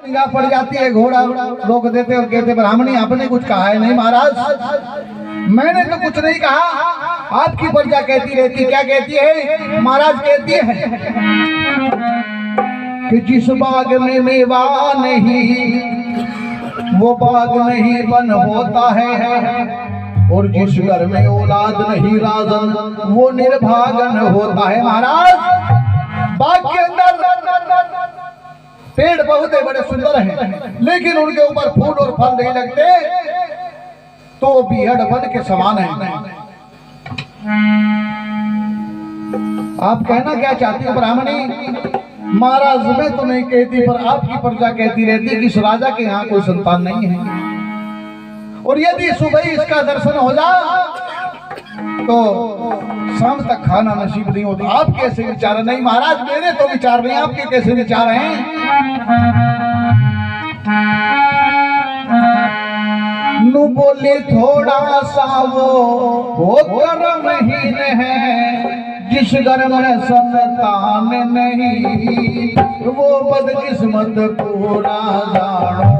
निगाह पड़ जाती है, घोड़ा रोक देते और कहते ब्राह्मणी आपने कुछ कहा है? नहीं महाराज मैंने तो कुछ नहीं कहा, आपकी प्रजा कहती रहती। क्या कहती है महाराज? कहती है कि जिस बाग में मेवा नहीं वो बाग नहीं बन होता है, और जिस घर में औलाद नहीं राजन वो निर्भागन होता है। महाराज बाग के अंदर पेड़ पौधे बड़े सुंदर हैं, लेकिन उनके ऊपर फूल और फल नहीं लगते तो वो बीहड़ वन के समान है। आप कहना क्या चाहती हो ब्राह्मणी? महाराज मैं तो नहीं कहती, पर आपकी प्रजा कहती रहती है कि इस राजा के यहाँ कोई संतान नहीं है, और यदि सुबह इसका दर्शन हो जाए तो शाम तक खाना नसीब नहीं होता। आप कैसे विचार? नहीं महाराज मेरे तो विचार नहीं, आपके कैसे विचार हैं? नु बोले थोड़ा सा वो कर्महीन है, जिस घर में संतान नहीं वो बदकिस्मत पूरा जानो,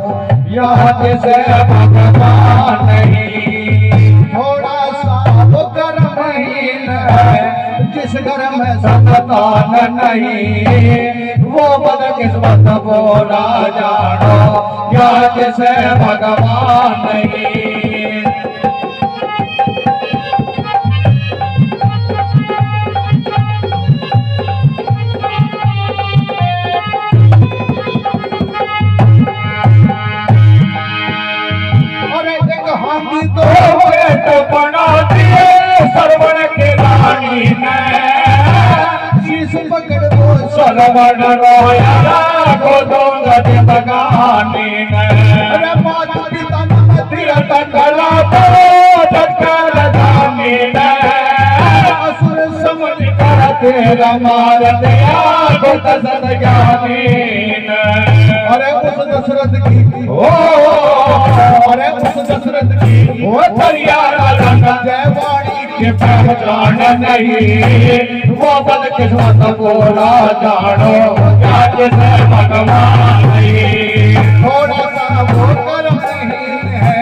यहाँ जैसे भगवान नहीं। थोड़ा सा वो कर्महीन है, जिस घर में संतान नहीं वो बदकिस्मत पूरा जानो, यहाँ जैसे भगवान नहीं। बना दिए सरवण के रानी ने, शीश पकड़ वो सरवण रोया को दोंगत बगानी ने। अरे मात पिता न तीरथ कला तो टक्कर धामी ने, असुर समझ कर तेरा मार दिया को दशरथ ज्ञानी ने। अरे उस दशरथ की अरे उस दशरथ की वो तैयारा जयवाणी के पहचान नहीं वो बदकिस्मत बोला जानो, क्या जैसे भगवान नहीं। थोड़ा सा वो कर्महीन है,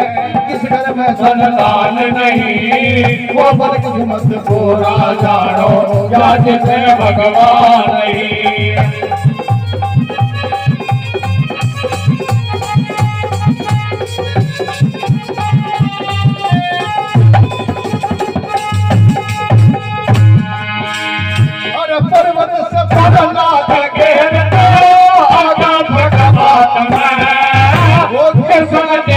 किस घर में संतान नहीं वो बदकिस्मत बोला जानो, क्या जैसे भगवान नहीं। पर्वत से पढ़ना थके आगा भगवान में वो के संग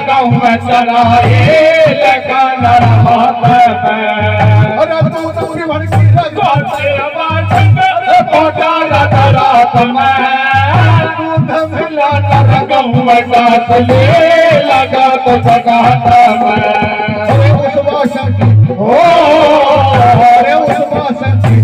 गाँव में चलाए लगा नरहात में। अरे तू भर की रात में दूध मिला नर गाँव में गात ले लगा तो जगात में। अरे उस भाषा की अरे उस भाषा की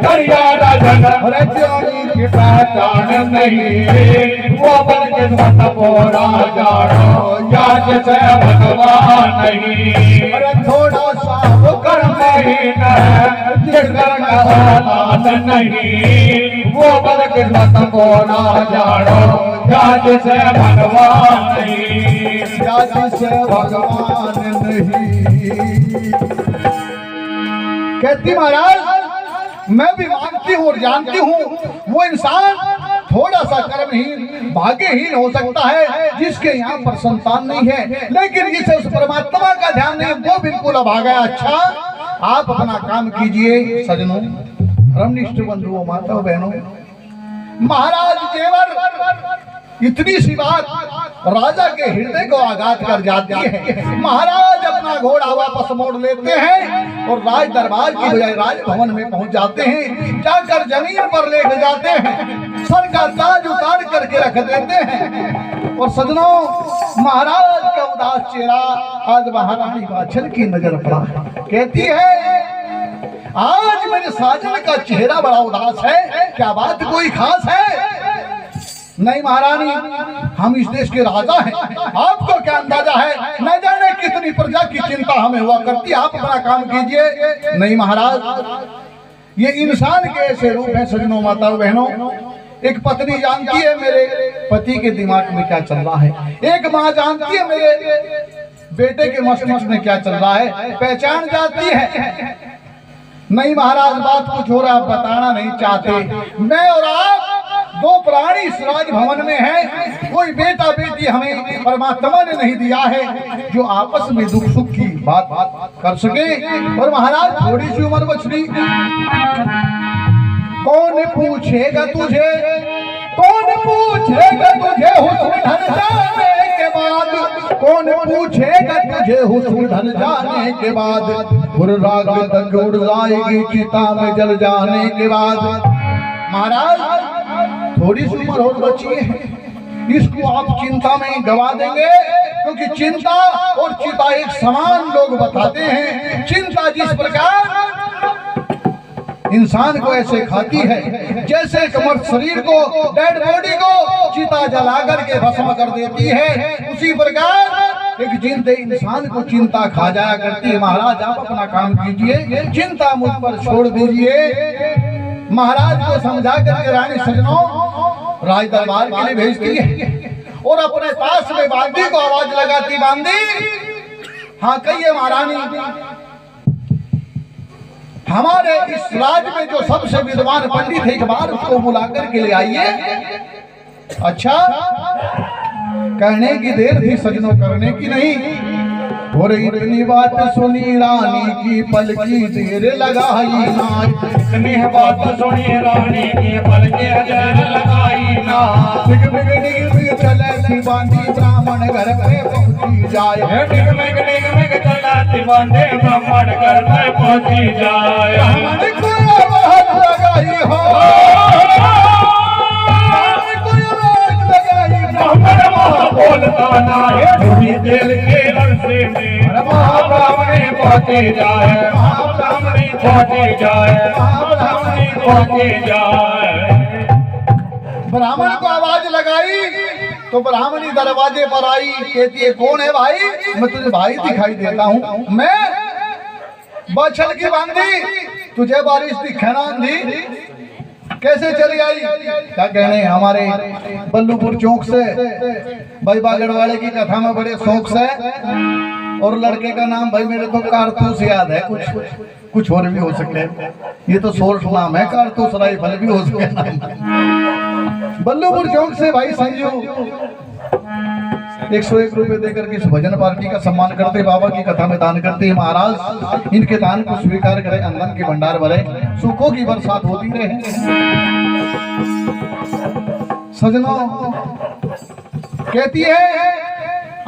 दरिया राजन अरे जानी की पहचान नहीं वो बदकिस्मत बोला जानो, या जैसे भगवान नहीं। अरे थोड़ा सा वो कर्महीन है, जिस घर का औलाद नहीं वो बदकिस्मत बोला जानो, या जैसे भगवान नहीं। जाति से भगवान नहीं। कहती महाराज मैं भी मानती हूँ और जानती हूँ वो इंसान थोड़ा सा कर्महीन भाग्यहीन हो सकता है जिसके यहाँ पर संतान नहीं है, लेकिन जिसे उस परमात्मा का ध्यान नहीं वो बिल्कुल अभागा है। अच्छा आप अपना काम कीजिए सजनों, धर्मनिष्ठ बंधुओं, माताओं, बहनों। महाराज जेवर इतनी सी बात राजा के हृदय को आघात कर जाती है। महाराज अपना घोड़ा वापस मोड़ लेते हैं और राज दरबार की बजाय राजभवन में पहुंच जाते हैं। जाकर जमीन पर लेट जाते हैं, सर का ताज उतार करके रख देते हैं। और सजनों महाराज का उदास चेहरा आज महारानी बाछल की नजर पड़ा। कहती है आज मेरे साजन का चेहरा बड़ा उदास है, क्या बात कोई खास है? नहीं महारानी हम इस देश के राजा हैं, आपको क्या अंदाजा है? न जाने कितनी प्रजा की चिंता हमें हुआ करती, आप अपना काम कीजिए। नहीं महाराज ये इंसान के ऐसे रूप हैं सजनों, माताओं, बहनों, एक पत्नी जानती है मेरे पति के दिमाग में क्या चल रहा है, एक माँ जानती है मेरे बेटे के मस्तिष्क में क्या चल रहा है, पहचान जाती है। नहीं महाराज, बात कुछ हो रहा, आप बताना नहीं चाहते। मैं और आप दो प्राणी इस राजभवन में हैं, कोई बेटा बेटी हमें परमात्मा ने नहीं दिया है जो आपस में दुख सुख की बात कर सके। और महाराज थोड़ी सी उम्र बछड़ी, कौन पूछेगा तुझे, कौन पूछेगा तुझे हुस्न धन जाने के बाद, कौन पूछेगा तुझे हुस्न धन जाने के बाद, राग तक उड़ जाएगी चिता में जल जाने के बाद। महाराज थोड़ी सी उम्र और बची है, इसको आप चिंता में गवा देंगे, क्योंकि चिंता और चिता एक समान लोग बताते हैं। चिंता जिस प्रकार इंसान को ऐसे खाती है जैसे कमर शरीर को, डेड बॉडी को चिता जला करके भस्म कर देती है, उसी प्रकार एक जिंदे इंसान को चिंता खा जाया करती है। महाराज आप अपना काम कीजिए, चिंता मुझ पर छोड़ दीजिए। महाराज को समझा करके रानी सजनों राज दरबार के लिए भेजती है और अपने पास में बांदी को आवाज लगाती, बांदी हाँ कहिए महारानी, हमारे इस राज्य में जो सबसे विद्वान पंडित है एक बार उसको बुला करके ले आइए। अच्छा, कहने की देर थी सजनों, करने की नहीं। और इतनी बात सुनी रानी की पल की देर लगाई ना, इतनी बात सुनी रानी की पल की देर लगाई ना, डिग डिग चले थी बांधी ब्राह्मण घर पे पहुंची जाए, डिग डिग चलाती बांधे ब्राह्मण घर पे पहुंची जाए। हमने कोई आवाज लगाई हो, बोलता ना है दिल के अरसे में ब्राह्मणी पहुंचे जाए, ब्राह्मणी पहुंचे जाए, ब्राह्मणी पहुंचे जाए। ब्राह्मण को आवाज लगाई तो ब्राह्मणी दरवाजे पर आई, कहती है कौन है भाई, मैं तुझे भाई दिखाई देता हूँ, मैं बछल की बांधी, तुझे बारिश दिखे ना आंधी, कैसे चली आई। क्या कहने, हमारे बल्लूपुर चौक से भाई बागड़वाड़े की कथा में बड़े शौक से, और लड़के का नाम भाई मेरे को कारतूस याद है, कुछ और भी हो सकते, ये तो सोर्स नाम है, कारतूस राइफल भी हो सकते नाम। बल्लूपुर चौक से भाई संजू 101 रुपए देकर के इस भजन पार्टी का सम्मान करते, बाबा की कथा में दान करते हैं। महाराज इनके दान को स्वीकार करें, अंदन के भंडार भरे, सुखों की बरसात होती रहे। सजनों कहती है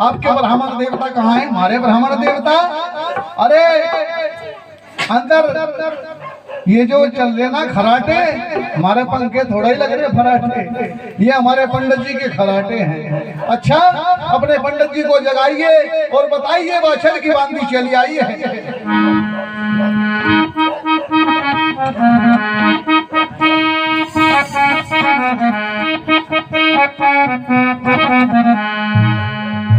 आपके ब्राह्मण देवता कहाँ है, हमारे ब्राह्मण देवता, अरे अंदर ये जो चल रहे ना खराटे, हमारे पंखे थोड़ा ही लग रहे फराटे, ये हमारे पंडित जी के खराटे हैं। अच्छा, अपने पंडित जी को जगाइए और बताइए बछल की बांधी चली आई है।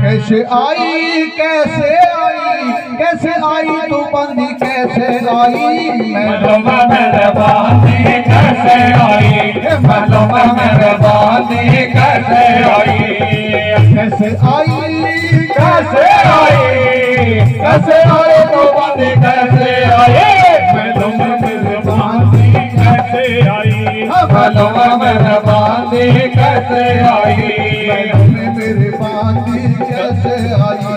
कैसे आई, कैसे आई, कैसे आई तू बंदी, कैसे आई, मलमा मेरे बांधी कैसे आई, मलमा मेरे बांधी कैसे आई, कैसे आई, कैसे आई, कैसे आई तू बंदी कैसे आई, मलमा मेरे बांधी कैसे आई, मलमा मेरे बांधी कैसे आई, मेरे बांधी कैसे आई।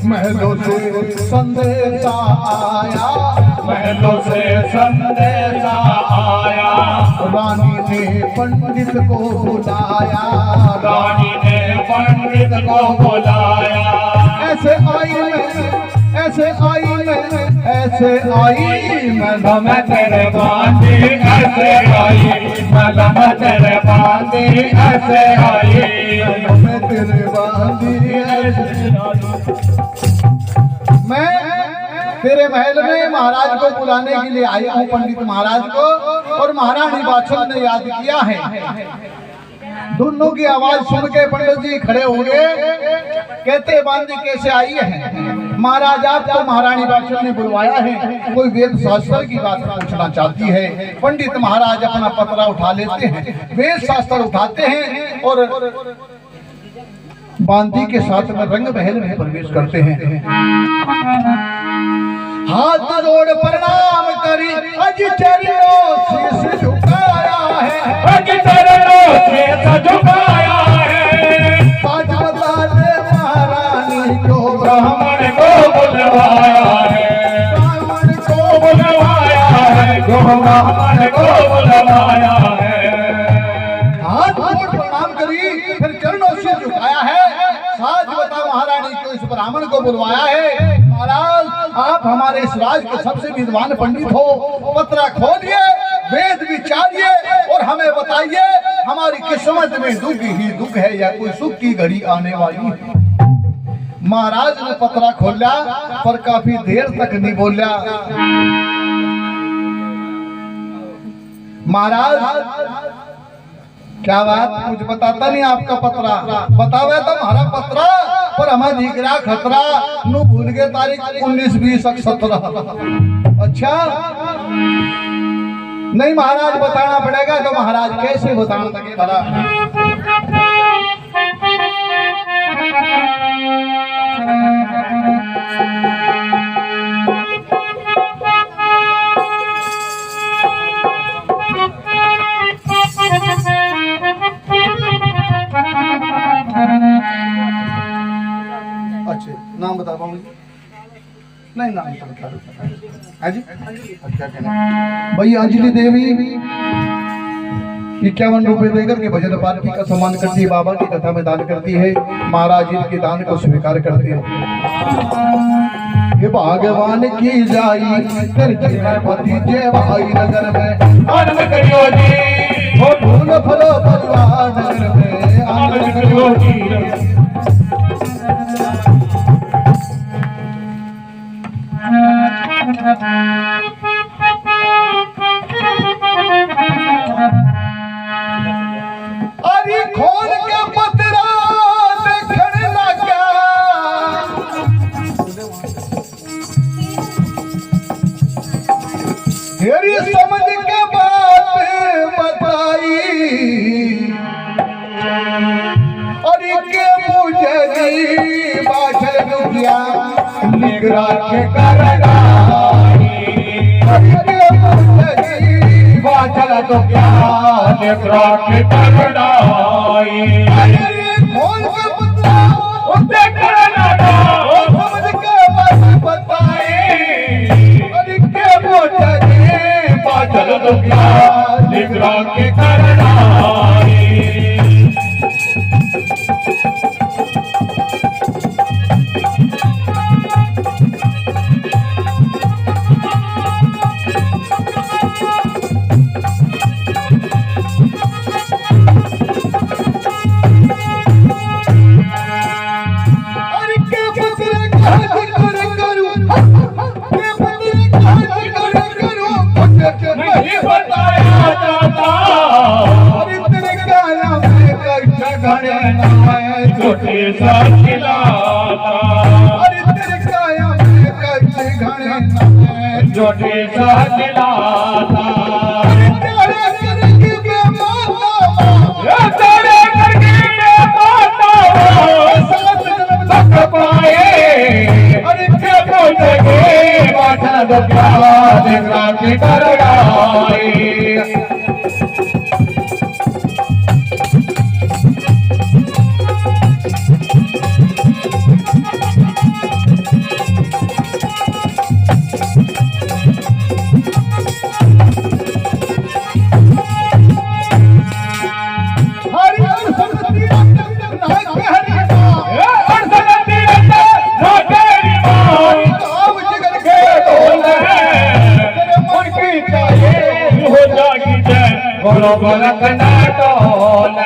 महलों से संदेशा आया, महलों से संदेशा आया, रानी ने पंडित को बुलाया, रानी ने पंडित को बुलाया, ऐसे आई मैं, ऐसे आई मैं, ऐसे आई मैं तेरे बांधी ऐसे आई, मैं तेरे बांधी ऐसे आई, मैं तेरे बांधी ऐसे मैं तेरे महल में महाराज को बुलाने के लिए आई हूँ, पंडित महाराज को, और महारानी बाछल ने याद किया है। दोनों की आवाज सुन के पंडित जी खड़े हो गए। कहते बांदी कैसे आई है? महाराज आपको महारानी बादशाह ने बुलवाया है, कोई वेद शास्त्र की बात पूछना चाहती है। पंडित महाराज अपना पतरा उठा लेते हैं, वेद शास्त्र उठाते हैं और बांदी के साथ में रंग महल में प्रवेश करते हैं। हाथ जोड़ प्रणाम करी अज चरणों शीश झुकाया है, अज चरणों शीश झुकाया है। आज बता दे महारानी को ब्राह्मण को बुलवाया है, ब्राह्मण को बुलवाया है, ब्राह्मण को बुलवाया है। हाथ जोड़ प्रणाम करी फिर चरणों से झुकाया है। साज बता महारानी को इस ब्राह्मण को बुलवाया है। महाराज आप हमारे इस राज के सबसे विद्वान पंडित हो, पत्रा खोलिए, वेद विचारिए और हमें बताइए हमारी किस्मत में दुख ही दुख है या कोई सुख की घड़ी आने वाली है। महाराज ने पत्रा खोला पर काफी देर तक नहीं बोला। महाराज क्या बात कुछ बताता नहीं आपका पत्रा? बतावे तो हमारा पत्रा पर हमें दिख रहा खतरा नु भूल गए तारीख 19 20 17। अच्छा नहीं महाराज बताना पड़ेगा। तो महाराज कैसे बताना लगे भला? अच्छे नाम बता पाऊंगी? नहीं नाम तो बता दो। जी क्या कहना भाई? अंजलि देवी 51 रुपए देकर के भजन पार्टी का सम्मान करती है, बाबा की कथा में दान करती है, महाराज जी के दान को स्वीकार करती है। ये भगवान की जाई पति जय भाई नगर में आनंद करियो जी, हो फूल फलो परिवार नगर में आनंद करियो जी। अरे खोल के पतरा देखने लगा, तेरी समझ के बात बताई। अरे के मुझे बाछल दुखिया निगरा के करनाई। अरे मुझे बाछल दुखिया निगरा के करनाई। अरे खोल के पतरा देखने लगा, समझ के बात बताई। अरे के मुझे बाछल दुखिया निगरा के करनाई। नहीं बताया जाता, छोटे सा खिलाता, छोटे सा खिलाता। तेरे करके मैं पाता सक पाए। अरे क्या बोलेंगे बाटा दुखिया निगरा के करनाई। बोलो गोलक नाटोल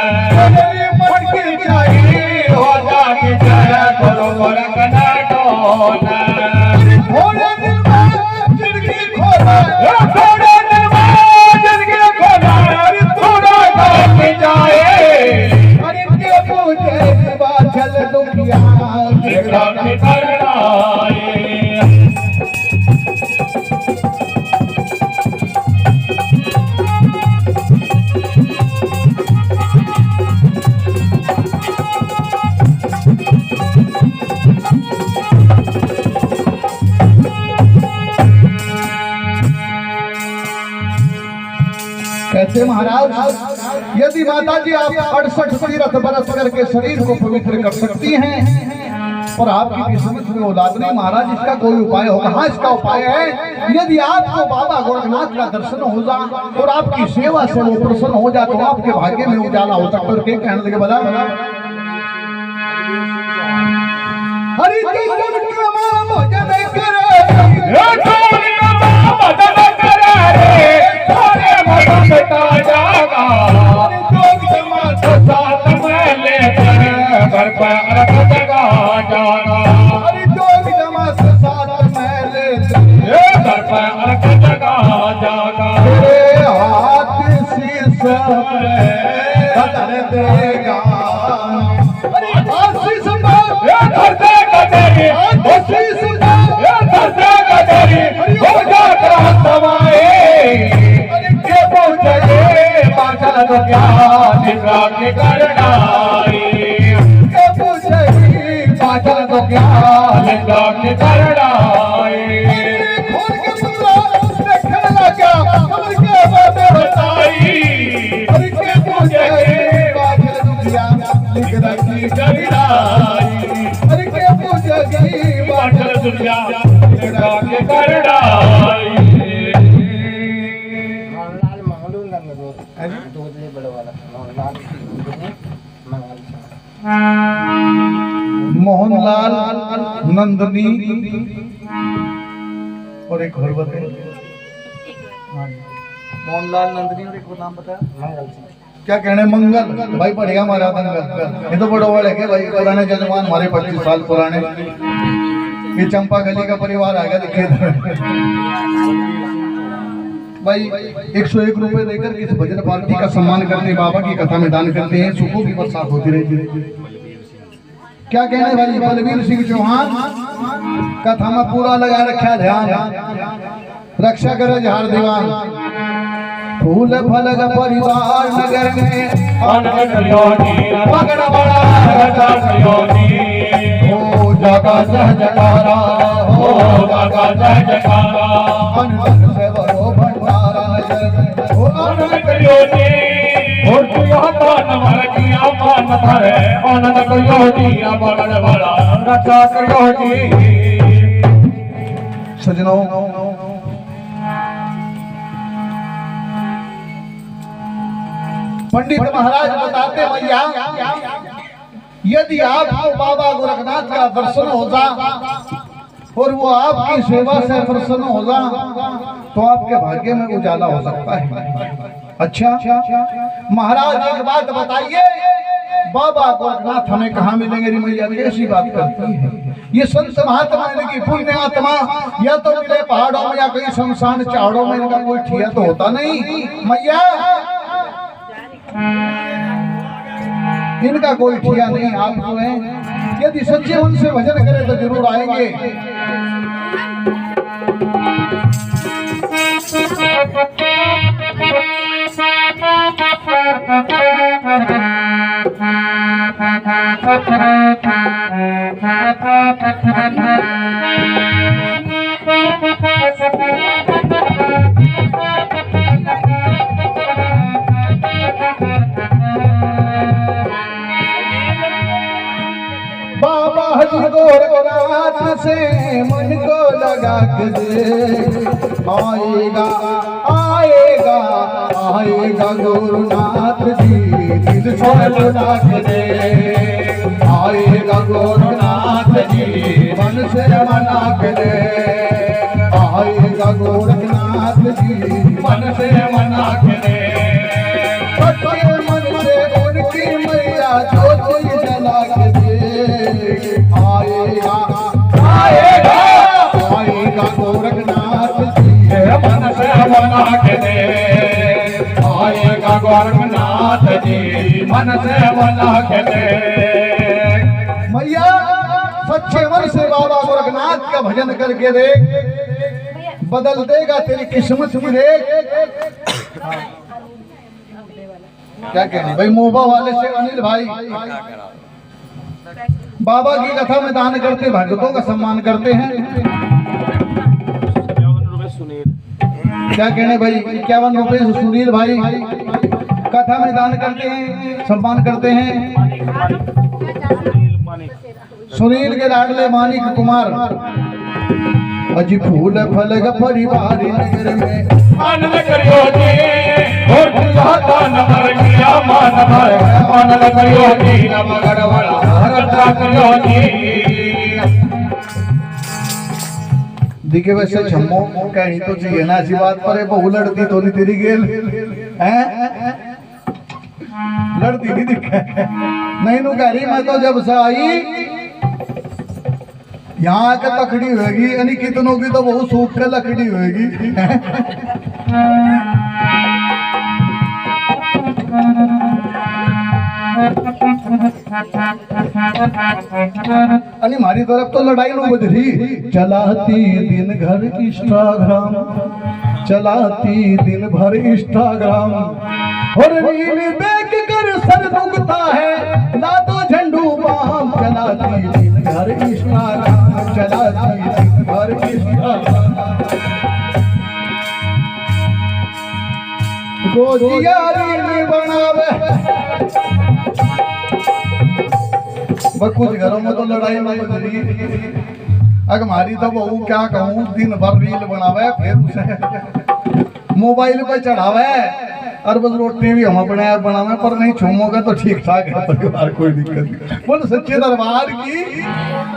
मटकी चाहिए हो जागी जय। बोलो गोलक नाटोल थोड़े दिन में जिंदगी खोला, थोड़े दिन में जिंदगी खोला। थोड़ा जागी जाए से दुखिया निगरानी करनाए। कहते महाराज, यदि माता जी आप 68 तीर्थ बरस करके शरीर को पवित्र कर सकती हैं और आपकी किस्मत में औलाद नहीं महाराज, इसका कोई उपाय होगा? हाँ, इसका उपाय है, यदि आपको बाबा गोरखनाथ का दर्शन हो जा और आपकी सेवा से वो प्रसन्न हो जाए तो आपके भाग्य में उजाला हो सकता है। और क्या कहने लगे बता हरि मोहनलाल नंदनी और एक और बताए मोहनलाल नंदनी और एक और नाम बताया मंगल सिंह। क्या कहने मंगल भाई बढ़िया मारा मंगल, ये तो बड़ा बड़ा है भाई, पुराने जजमान हमारे 25 साल पुराने, ये चंपा गली का परिवार आ गया दिखे भाई। 101 रुपए देकर इस भजन पार्टी का सम्मान करते, बाबा की कथा में दान करते हैं, सुखों की बरसात होती रहती है। क्या कहने भाई? बलवीर सिंह चौहान कथा में पूरा लगा रखा ध्यान, रक्षा करे हार दीवान। फूल फल का परिवार नगर में पकड़ बड़ा हो जागा जय जयकारा, हो जागा जय जयकारा, अनंत से बड़ो भंडारा हो अनंत योगी और तुझा नमर किया मान धरे अनंत योगी पकड़ बड़ा रक्षा योगी। सजनों, पंडित महाराज बताते भैया, यदि आपको बाबा गोरखनाथ का दर्शन हो जा और वो आपकी सेवा से प्रसन्न हो जा तो आपके भाग्य में उजाला हो सकता है। अच्छा महाराज, एक बात बताइए, बाबा गोरखनाथ हमें कहाँ मिलेंगे? मैया कैसी बात करती है? ये संत महात्मा इनकी पुण्य आत्मा या तो मिले पहाड़ों में या कहीं शमशान चाड़ों में, इनका कोई ठिया तो होता नहीं। मैया इनका कोई ठिया नहीं। आप जो है यदि सच्चे मन से भजन करें तो जरूर आएंगे। बाबा गोरखनाथ से मन को लगा के दे, आएगा आएगा आएगा गोरखनाथ जी, दिल से लगा के दे, आएगा गोरखनाथ जी, मन से मना के दे, आएगा गोरखनाथ जी, मन से मना के दे। सच्चे मन से उनकी मैया ज्योति जला के दे, आएगा आएगा आएगा गोरखनाथ जी, मन से मना के दे, आएगा गोरखनाथ जी, मन से मना के दे। सच्चे मन से बाबा गोरखनाथ का भजन करके देख, बदल देगा तेरी किस्मत भी देख। क्या कहने भाई, मोबा वाले से अनिल भाई बाबा की कथा में दान करते, भक्तों का सम्मान करते हैं। क्या कहने भाई, 51 रुपए से सुनील भाई कथा में दान करते हैं, सम्मान करते हैं। सुनील के लाडले मानिक कुमार, अजी फूल फल परिवार नगर में आनंद करियो जी, और खुदा नमर किया मान भर, आनंद करियो जी, नमगढ़ वाला रक्षा करियो जी। दिखे वैसे छम्मो कहनी तो चाहिए ना, ऐसी बात पर बहु लड़ती तो नहीं तेरी गेल हैं, लड़ती नहीं दिखे नहीं नु कह रही। मैं तो जब से आई यहाँ के तकड़ी होगी, यानी कितनों की तो बहुत सूख के लकड़ी होगी। अरे हमारी तरफ तो लड़ाई लो बज रही। चलाती दिन घर इंस्टाग्राम, चलाती दिन भर इंस्टाग्राम, और रील देख कर सर दुखता है, ना तो झंडू बाम। चलाती दिन घर इंस्टाग्राम, चलाती दिन भर इंस्टाग्राम, गोजिया रील बनावे। कुछ घरों में तो लड़ाई नहीं बज रही। अगर हमारी तो बहू क्या कहूँ, दिन भर रील बनावे, फिर उसे मोबाइल पे चढ़ावे, और बस रोटी भी हम बनाया बनावे, पर नहीं छूमोगे तो ठीक ठाक है परिवार, कोई दिक्कत नहीं। बोल सच्चे दरबार की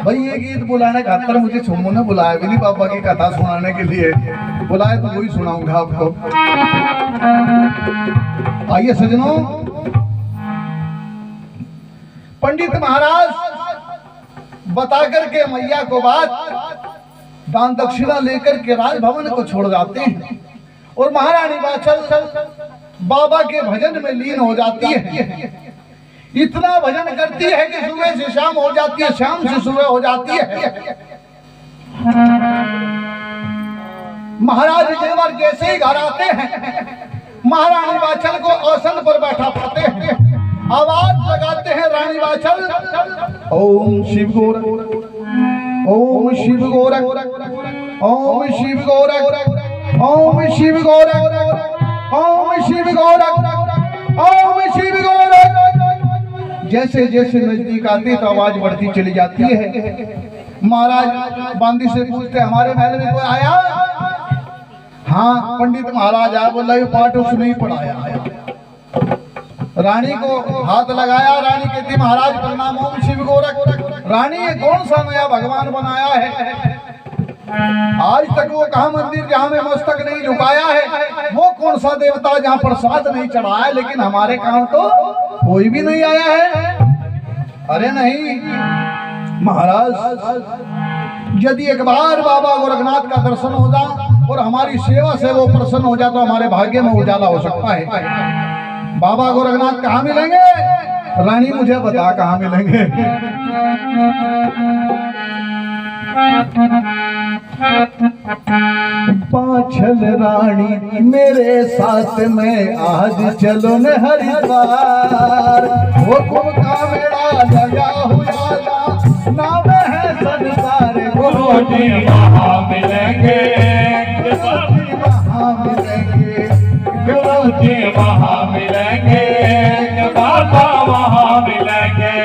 भाई, ये गीत बुलाने खातर मुझे छुमो ने बुलाया भी नहीं, बाबा की कथा सुनाने के लिए बुलाए तो वही सुनाऊंगा आपको। आइए सजनों, पंडित महाराज बता करके मैया को बात, दान दक्षिणा लेकर के राजभवन को छोड़ जाते हैं, और महारानी बाचल बाबा के भजन में लीन हो जाती है। इतना भजन करती है कि सुबह से शाम हो जाती है, शाम से सुबह हो जाती है। महाराज जेवर जैसे ही घर आते हैं, महारानी बाचल को आसन पर बैठा पाते हैं, आवाज लगाते हैं रानी बाचल, ओम शिव गोरख, ओम शिव गोरख, ओम शिव गोरख, ओम शिव गोरख, ओम शिव गोरख, ओम शिव गोरख। जैसे जैसे नजदीक आती तो आवाज बढ़ती चली जाती है। महाराज बांदी से पूछते, हमारे महल में कोई आया? हाँ पंडित महाराज आया। बोला ये पाठ उसने ही पढ़ाया। रानी को हाथ लगाया, रानी कहती महाराज प्रणाम, ओम शिव गोरख। रानी ये कौन सा नया भगवान बनाया है? आज तक वो कहा मंदिर जहाँ में मस्तक नहीं झुकाया है, वो कौन सा देवता जहाँ प्रसाद नहीं चढ़ाया, लेकिन हमारे काम तो कोई भी नहीं आया है। अरे नहीं महाराज, यदि एक बार बाबा गोरखनाथ का दर्शन हो जाए और हमारी सेवा से वो प्रसन्न हो जाए तो हमारे भाग्य में उजाला हो सकता है। बाबा गोरखनाथ कहाँ मिलेंगे? रानी मुझे बता कहाँ मिलेंगे? पाछल रानी मेरे साथ में आज चलो न हरिद्वार, हुक्म का मेरा लगा हुआ नाम है संसार। गुरु जी वहाँ मिलेंगे, वहाँ मिलेंगे, गुरु जी वहाँ मिलेंगे, बाबा वहाँ मिलेंगे।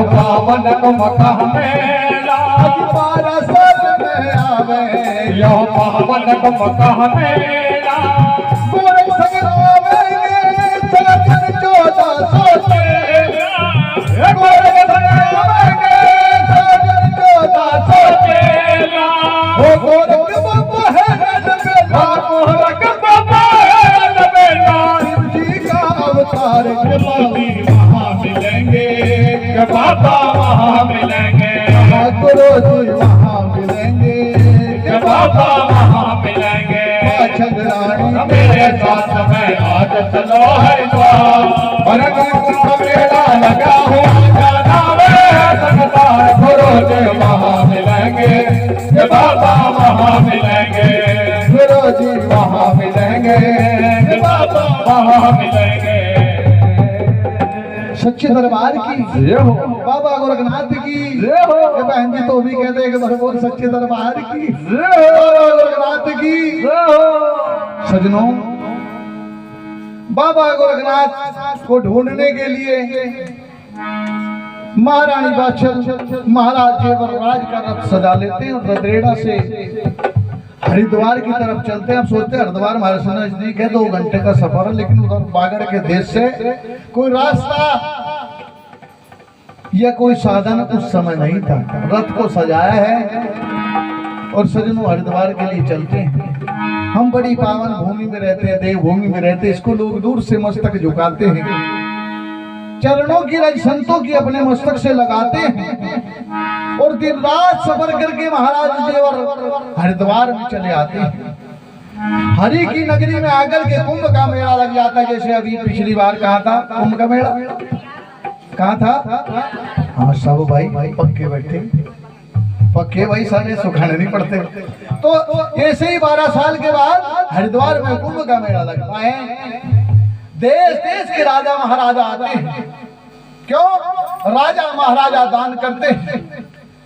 पावन मका मेला 12 साल में आवे, यो पावन मका मेला। गोरख संग आवेंगे सगन 1400 तेरा, गोरख संग आवेंगे सगन 1400 तेरा। वो गोरख बाबा है बाबा वहाँ मिलेंगे, गुरु जी वहाँ मिलेंगे, बाबा वहाँ मिलेंगे। छगरानी मेरे साथ में आज चलो हरिद्वार, और कुंभ मेला लगा हुआ जाना में संसार। गुरु जी वहाँ मिलेंगे, बाबा वहाँ मिलेंगे, गुरु जी वहाँ मिलेंगे, बाबा वहाँ मिलेंगे। सच्चे दरबार की जय हो, बाबा गोरखनाथ की जय हो, ये बहन जी तो भी कहते हैं कि भगवान सच्चे दरबार की जय हो, बाबा गोरखनाथ की। जय हो। सजनों, बाबा गोरखनाथ को ढूंढने के लिए महारानी बादशाह महाराज जेवरराज का रथ सजा लेते हैं और रदरेड़ा से हरिद्वार की तरफ चलते हैं। अब सोचते हैं हरिद्वार हमारे से नजदीक है, 2 घंटे का सफर है, लेकिन उधर बागड़ के देश से कोई रास्ता या कोई साधन उस समय नहीं था। रथ को सजाया है और सजनों हरिद्वार के लिए चलते हैं। हम बड़ी पावन भूमि में रहते हैं, देवभूमि में रहते हैं, इसको लोग दूर से मस्तक झुकाते हैं, चरणों की रज संतों की अपने मस्तक से लगाते हैं और दिन रात सफर करके महाराज जी और हरिद्वार में चले आते हैं। हरि की नगरी में आकर के कुंभ का मेला लग जाता है। जैसे अभी पिछली बार कहा था कुंभ का मेला कहाँ था? हाँ सब भाई पक्के बैठे, पक्के भाई सारे सुखाने नहीं पड़ते। तो ऐसे ही 12 साल के बाद हरिद्वार में कुंभ का मेला लगता है। देश देश के राजा महाराजा आते हैं। क्यों? राजा महाराजा दान करते हैं,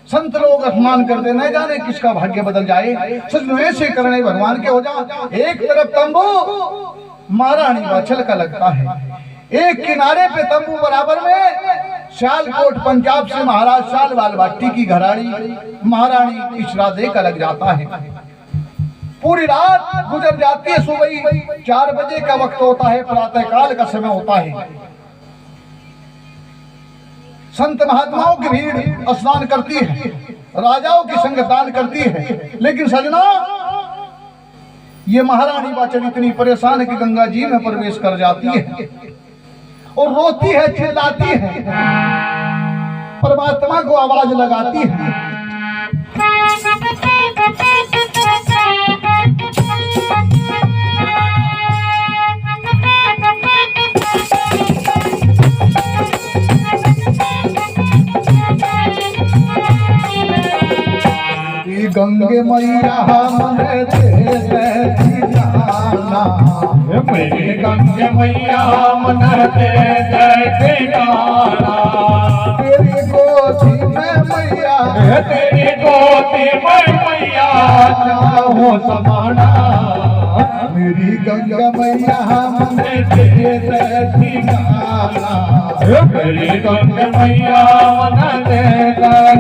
संत लोग अपमान करते, नहीं जाने किसका भाग्य बदल जाए। सच ऐसे करने भगवान के हो जाओ। एक तरफ तंबू महारानी बादशाह का लगता है, एक किनारे पे तंबू बराबर में सियालकोट पंजाब से महाराज शालवाल भट्टी की घराड़ी महारानी इशरादे का लग जाता है। पूरी रात गुजर जाती है। सुबह 4 बजे का वक्त होता है, प्रातः काल का समय होता है। संत महात्माओं की भीड़ स्नान करती है, राजाओं की संग दान करती है। लेकिन सजना, ये महारानी बादशाह इतनी परेशान है कि गंगा जी में प्रवेश कर जाती है और रोती है, चिल्लाती है, परमात्मा को आवाज लगाती है। गंगे मैया हमरे जाना, मेरे गंगे मैया मन दे ठिकाना। तेरी गोदी में मैया, तेरी गोदी में मैया चाहो समाना। मेरी गंगा मैया हमरे ठिकाना, मेरी गंगे मैया मन दे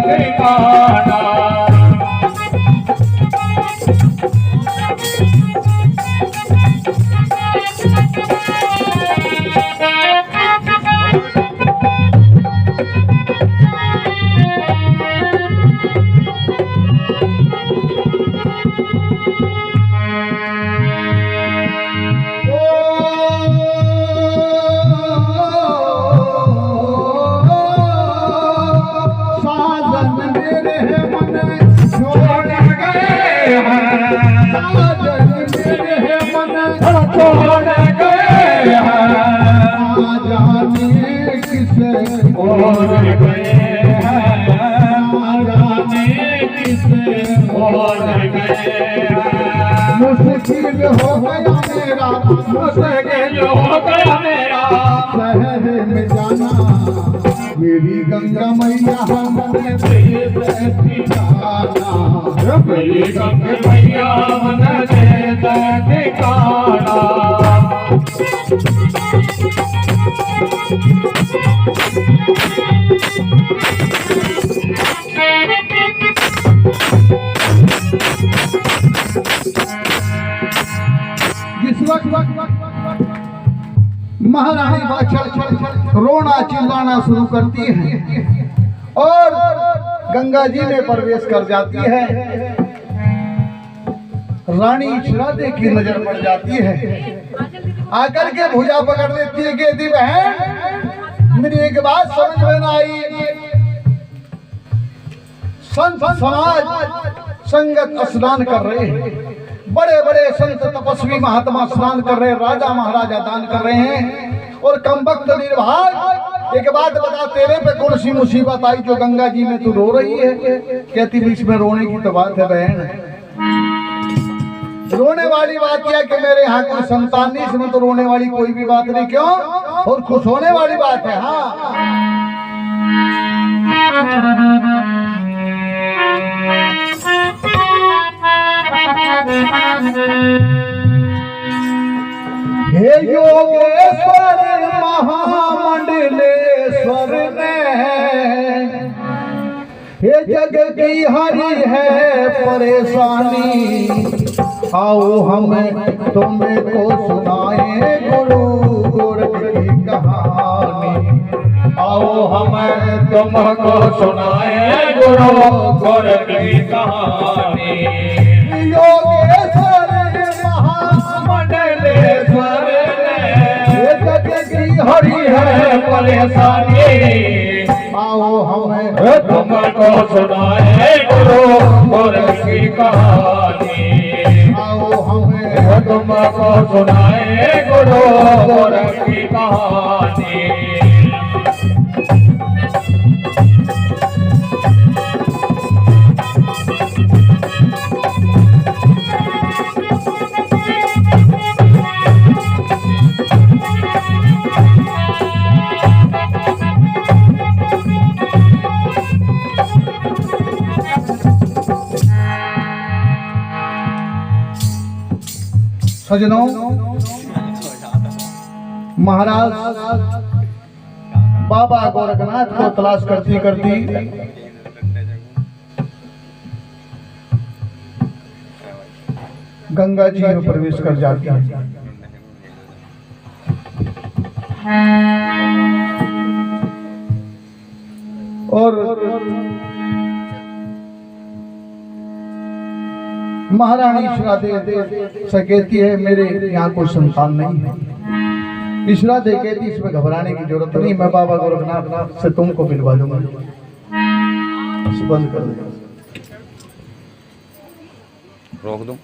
ठिकाना। मुश्किल हो गया मेरा, मुश्किल हो गया मेरा शहर में जाना। मेरी गंगा मैया हमने ठिकाना, मेरी गंगे मैया मन दे ठिकाना। जिस वक्त महारानी बादशाह रोना चिल्लाना शुरू करती है और गंगा जी में प्रवेश कर जाती है, रानी इशरादे की नजर पड़ जाती है। आकर के भुजा पकड़ लेती है, कहती बहन मेरी एक बात समझ में ना आई, संत समाज संगत स्नान कर रहे हैं, बड़े बड़े संत तपस्वी महात्मा स्नान कर रहे हैं, राजा महाराजा दान कर रहे हैं, और कम वक्त निर्भाग एक बात बता, तेरे पे कौन सी मुसीबत आई जो गंगा जी में तू रो रही है? कहती इसमें रोने की तो बात है बहन, रोने वाली बात यह कि मेरे यहाँ कोई संतान नहीं, इसमें तो रोने वाली कोई भी बात नहीं। क्यों? और खुश होने वाली बात है। हाँ, हे योगेश्वर महामंडलेश्वर ने, हे जग की हरी है परेशानी, आओ हमें तुम्हें को सुनाए गुरु गोरख की कहानी, आओ हमें तुमको सुनाए गुरु गोरख की कहानी। योगेश्वर महामंडलेश्वर ने, हे जग की हरी है परेशानी, आओ हमें तुमको सुनाए गुरु गोरख की कहानी, आओ हमें तुमको सुनाए गुरु गोरख की कहानी। सजनों, महाराज बाबा गोरखनाथ को तलाश करती करती गंगा जी में प्रवेश कर जाती है। और महारानी इशरादे से कहती है मेरे यहाँ कोई संतान नहीं है। इशरादे कहती इसमें घबराने की जरूरत नहीं, मैं बाबा गोरखनाथ से तुमको मिलवा दूंगा। बंद कर दो, रोक दो।